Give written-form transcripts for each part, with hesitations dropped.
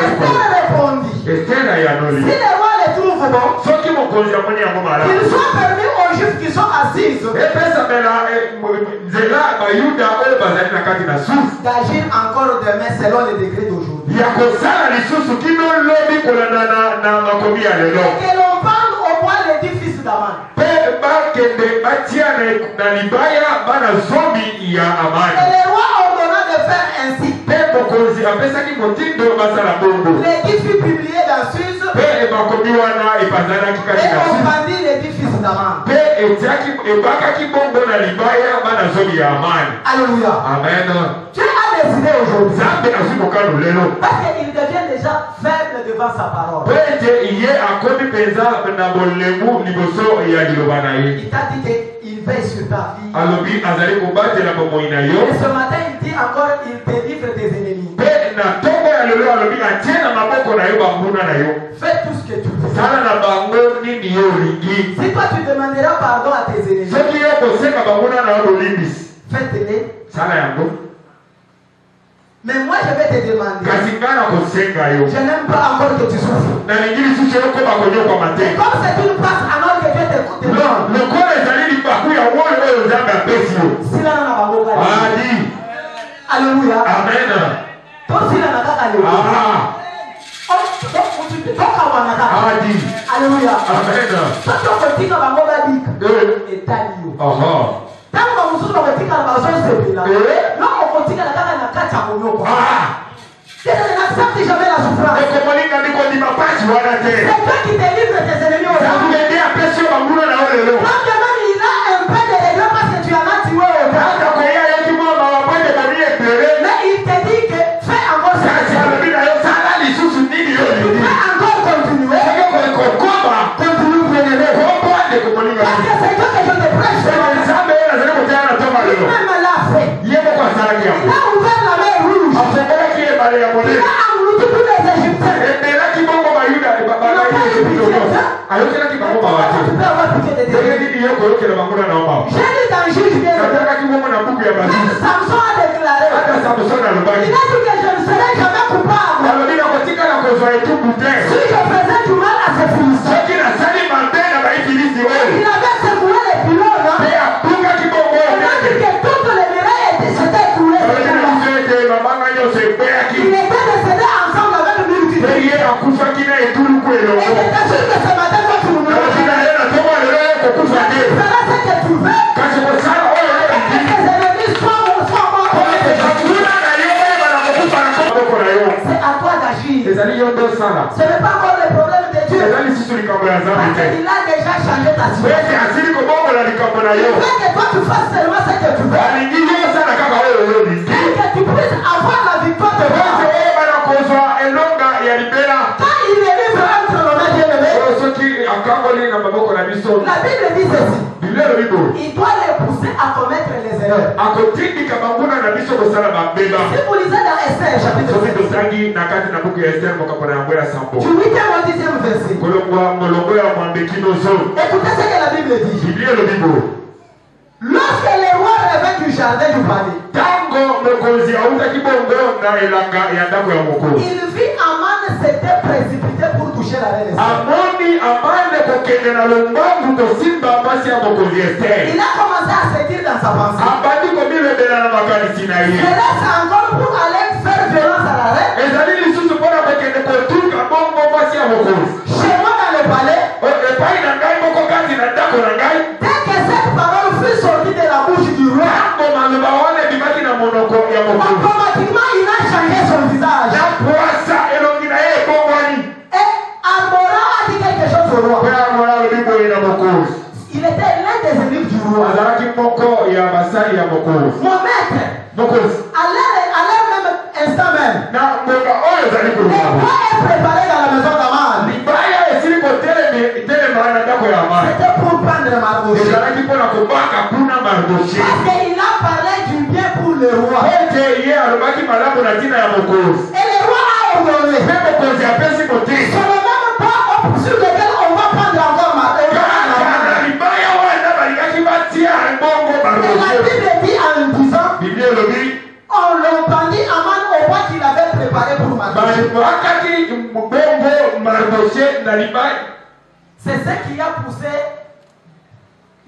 Esther répondit. Si le roi les trouve bons, qu'il soit permis aux Juifs qui sont assis d'agir encore demain selon les degrés d'aujourd'hui. Et que l'on parle au moins les 10 fils d'Aman. Et le roi ordonna de faire ainsi. Les 10 fut publié dans Suse. Et on vendit les 10 fils d'Aman. Alléluia. Amen. Dieu a décidé aujourd'hui. Parce qu'il devient déjà faible devant sa parole. Il t'a dit qu'il veille sur ta vie. Et ce matin, il dit encore, il délivre tes ennemis. Fais tout ce que tu veux. Si toi tu demanderas pardon à tes ennemis, faites-les. Mais moi je vais te demander. Je n'aime pas encore que tu souffres. Et comme c'est une place alors que Dieu t'écoute. Alléluia. Amen. Alléluia. C'est n'accepte jamais la souffrance. C'est toi qui délivre tes ennemis aujourd'hui. Quand même il a un peu de regret parce que tu en as tué autant. Mais il te dit que fais encore ça. Tu peux encore continuer. Continue bien-aimé. Parce que c'est Dieu que je te prêche. Lui-même l'a fait. Il a ouvert la mer rouge. Il a englouti tous les Égyptiens. Tu peux avoir piqué des ennemis. J'ai lu dans Juge bien. Samson a déclaré. Il a dit que je ne serai jamais coupable. Si je faisais du mal à ses fils. Il avait secoué les pylônes. Il a dit que toutes les murailles s'étaient écoulées. Il était décédé ensemble avec le multitude. Et c'est sûr que ce matin, quand tu nous fais ce que tu veux. Tes ennemis sont morts. C'est à toi d'agir. Ce n'est pas encore le problème de Dieu. Parce qu'il a déjà changé ta situation. Il veut que toi tu fasses seulement ce que tu veux. Et que tu puisses avoir la victoire de toi. Quand il délivre un chronomètre bien-aimé, la Bible dit ceci. Il doit les pousser à commettre les erreurs. Si vous lisez dans Esther chapitre 7, du 8e au 10e verset, écoutez ce que la Bible dit. Lorsque les rois revinrent du jardin du palais, il vit Aman s'était précipité pour toucher la reine Esther. Il a commencé à se dire dans sa pensée, je laisse encore pour aller faire violence à la reine. Chez moi dans le palais, dès que cette parole fut sortie de la bouche du roi, automatiquement il a changé son visage. Et Arbora a dit quelque chose au roi. Il était l'un des ennemis du roi. Mon maître, à leur même instant même, le roi est préparé dans la maison d'Aman. C'était pour prendre Mardochée. Parce qu'il a parlé du bien pour le roi. Et le roi a ordonné. Sur le même pas sur lequel on va prendre encore Mardochée. Et la Bible dit en disant, on l'entendit Aman au roi qu'il avait préparé pour Mardochée. C'est ce qui a poussé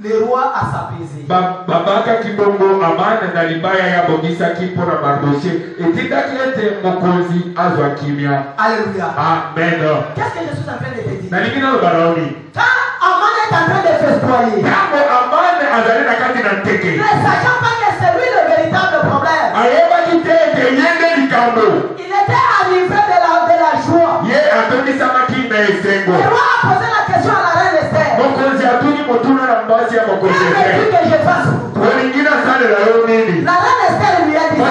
le roi à s'apaiser. Babaka kibongo amana na libaya ya bogisa kipo na Mardoché etika kiete mokozi azwa kimia. Alléluia. Amen. Qu'est-ce que je suis en train de te dire? Na lingine lo baraoni. Quand Amana est en train de festoyer. Kamo amana azali na kati na teke. Ne sachant pas que c'est lui le véritable problème. Ayeba kitete yende likambo. Il était enivré de la joie. Ye atoni samaki na esengo. Le roi a posé la question à la reine Esther. Mokozi atuni motuna na mbasi ya mokozi. Qu'est-ce que je fasse pour toi? La reine Esther lui a dit. Le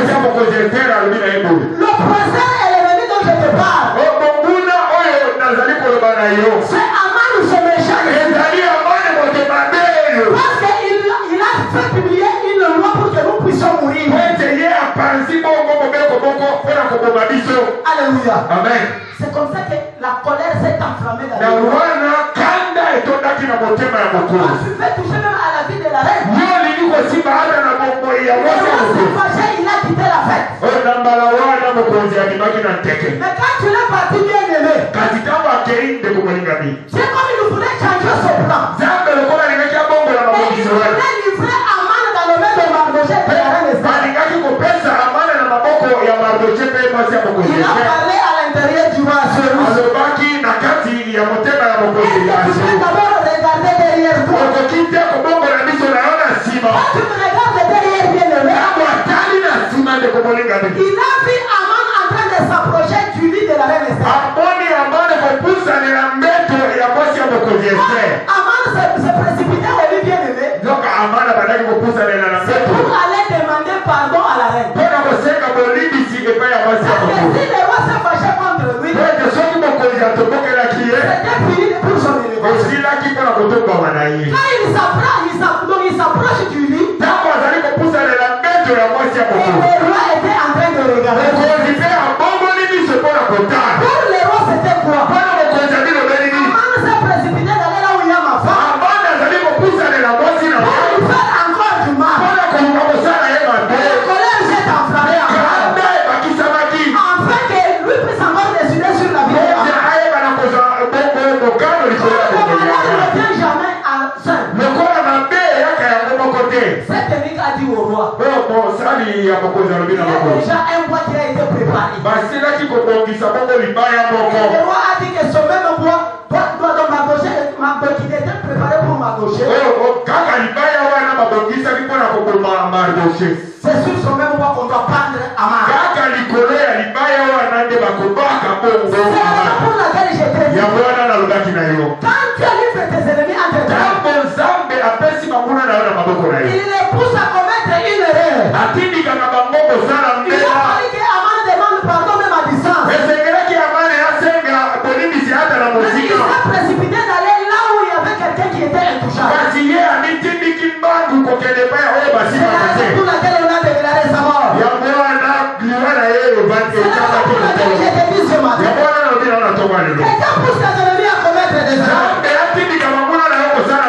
prochain ennemi dont je te parle. C'est Aman ou ce méchant. Parce qu'il a fait publier une loi pour que nous puissions mourir. Alléluia. Amen. C'est comme ça que la colère s'est enflammée dans le cœur. Je suis fait toucher même à la vie de la reine. Le roi s'est fâché, il a quitté la fête. Mais quand tu l'as parti bien aimé, c'est comme il voulait changer son plan. Et il voulait livrer Aman dans le main de Mardoché et de la reine Esther. Il a parlé à l'intérieur du roi. Tu peux d'abord regarder derrière toi. Quand tu me regardes derrière bien aimé, il a vu Aman en train de s'approcher du lit de la reine Esther. Aman s'est précipité au lit bien aimé. C'est pour aller demander pardon à la reine. Parce que si le roi s'est fâché contre lui, c'était fini pour son élément. Quand il s'approche du lit, et le roi était en train de regarder. Pour le roi, c'était quoi? Aman s'est précipité d'aller là où il y a ma femme. Pour lui faire encore du mal. Et la colère s'est enflammée encore. Afin que lui puisse encore décider sur la vie de Aman. Le malheur ne vient jamais à seul. Cette énigme a dit au roi. Il y a déjà un bois qui a été préparé. Et le roi a dit que ce même bois doit Mardoché, qui était préparé pour Mardoché. C'est sur ce même bois qu'on doit prendre Aman. C'est pour laquelle je te dis. Quand Dieu livre tes ennemis entre tes mains, il les pousse à commettre une erreur. Il a fallu que Aman demande pardon même à distance. Mais il s'est précipité d'aller là où il y avait quelqu'un qui était intouchable. C'est la raison pour laquelle on a déclaré sa mort. C'est la raison pour laquelle je te dis ce matin. Quelqu'un pousse tes ennemis à commettre des erreurs.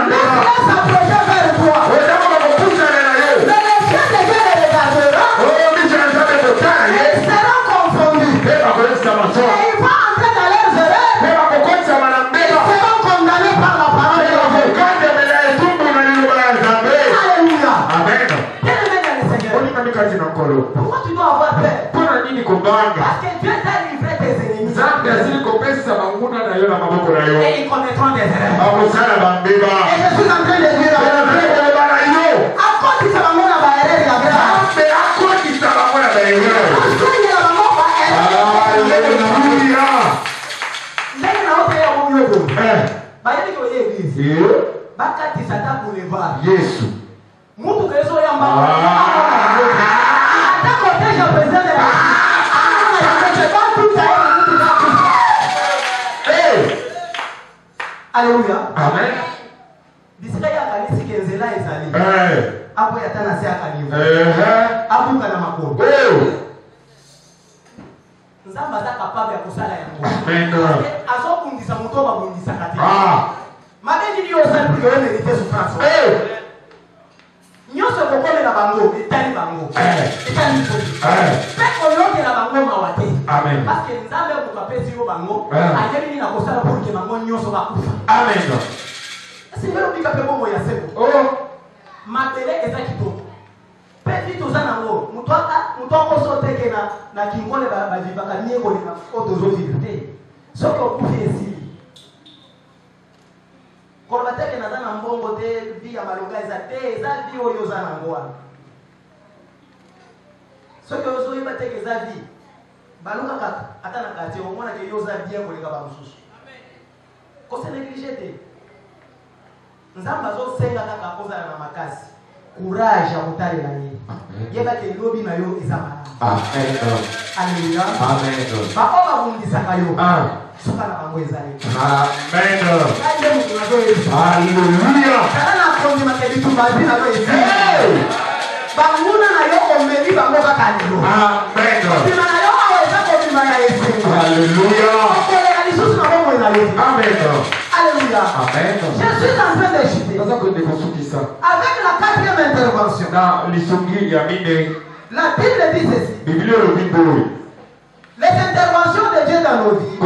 Laisse s'approcher vers toi. Mais les chiens de Dieu les regarderont. Et ils seront confondus. Et il va entrer dans leurs erreurs. Ils seront condamnés par la parole de Dieu. Alléluia. Bien-aimé dans le Seigneur. Pourquoi tu dois avoir peur? Parce que Dieu t'a livré tes ennemis. Et ils commettront des erreurs. Et je suis en train de dire à quoi tu te vas à la erreur? Alléluia. Amen. Bisika ya kanisa kenzela ezali. Apo ya tana se akanivu. Apo kana makolo. Nzamba za capable ya kusala yango. Amen. Azokundisa moto babundisa kati. Mabeni ni osali pour que mérite souffrance. Nyoso kokole na bango, etali bango. Etali bango. Pe oyoke na bango mawate. Amen. Parce que nzambe apesi yo bango ayeli na kosala pour que bango nyonso bakufa. Amen. Si ngelo bika pe bongo ya seko. Oh. Mabele eza kitoko. Pe vitu za nango muto ko teke na kingole ba vivaka nieko na otozo vivre. Soki okufi esili. Korbateke na zana mbongo te vi ya maloga eza vi oyo za nango wana. Soki ozo yiba teke za vi. Baluka kaka ata na kati omona ke yo za bien koleka ba mususu. Ko se négliger te. Nzamba zo senga kaka kozala na makasi. Courage ya mutale na ye. Yeba ke lobi na yo eza malamu. Amen. Alléluia. Amen. Ba oba bundisaka yo. Soka na bango ezali. Amen. Alléluia. Kana na kondi makeli tu bazi na yo ezali. Banguna na yo omeli bango kaka lelo. Amen. Bima na yo awa eza kobima na ezali. Alléluia. Amen. Alléluia. Amen. Je suis en train de chuter. Avec la quatrième intervention. La Bible dit ceci. Les interventions de Dieu dans nos vies.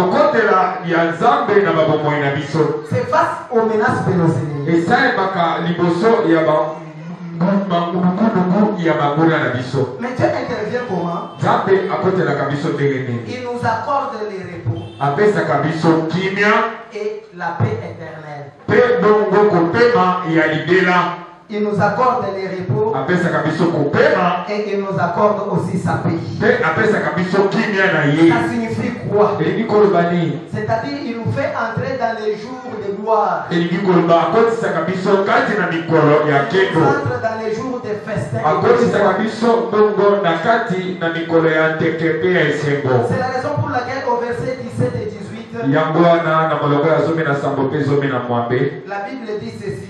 C'est face aux menaces de nos ennemis. Mais Dieu intervient comment? Il nous accorde les repos et la paix éternelle. Il nous accorde les repos et il nous accorde aussi sa paix. Ça signifie quoi? C'est-à-dire il nous fait entrer dans les jours de gloire. Il entre dans les jours de festin. C'est la raison pour laquelle au verset 17 et 18 la Bible dit ceci.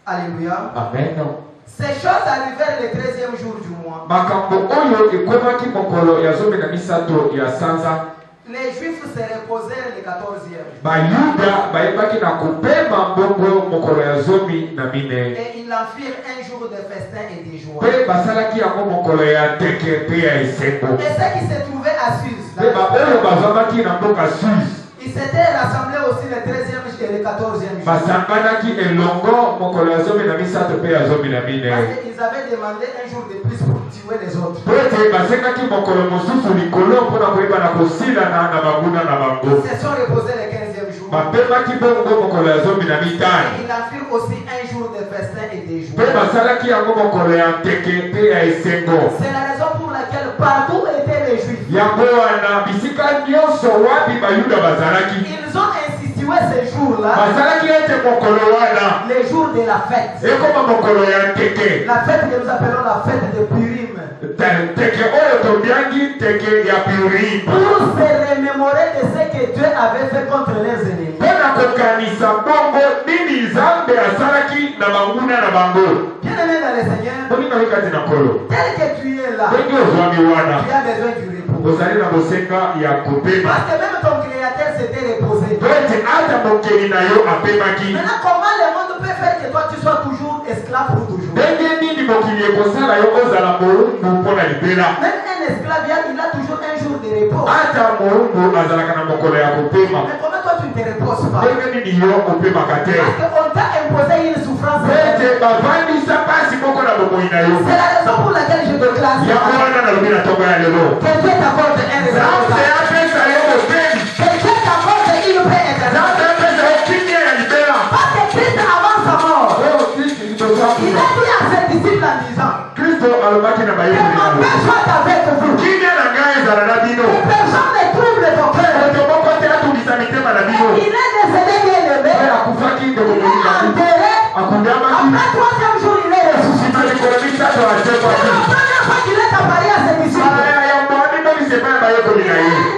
Alléluia. Amen. Ces choses arrivèrent le 13e jour du mois. Les Juifs se reposèrent le 14e jour. Et ils en firent un jour de festin et de joie. Et ceux qui se trouvaient à Suse, ils s'étaient rassemblés aussi le 13e et le 14e jour. Parce qu'ils avaient demandé un jour de plus pour tuer les autres. Ils se sont reposés le 15e jour. Et ils en firent aussi un jour de festin et de joie. C'est la raison pour laquelle partout étaient les Juifs. Ils ont institué ces jours-là les jours de la fête. La fête que nous appelons la fête de Purim. Pour se remémorer de ce que Dieu avait fait contre les ennemis. Bien-aimé dans le Seigneur, tel que tu es là, tu as besoin du repos. Parce que même ton créateur s'était reposé. Maintenant, comment le monde peut faire que toi tu sois toujours esclave pour toujours? Même un esclave, il a toujours un jour de repos. Mais comment toi tu ne te reposes pas? Parce qu'on t'a imposé une souffrance. C'est la raison pour laquelle je te classe. Que Dieu t'accorde un repos. Que Dieu t'accorde une paix éternelle. Parce que Christ avant sa mort, il a dit à ses disciples en disant que ma paix soit avec vous. Que personne ne trouble ton cœur. Il est décédé bien aimé. Il est enterré. Après 3e jour, il est ressuscité. C'est la première fois qu'il est apparu à ses disciples. Il est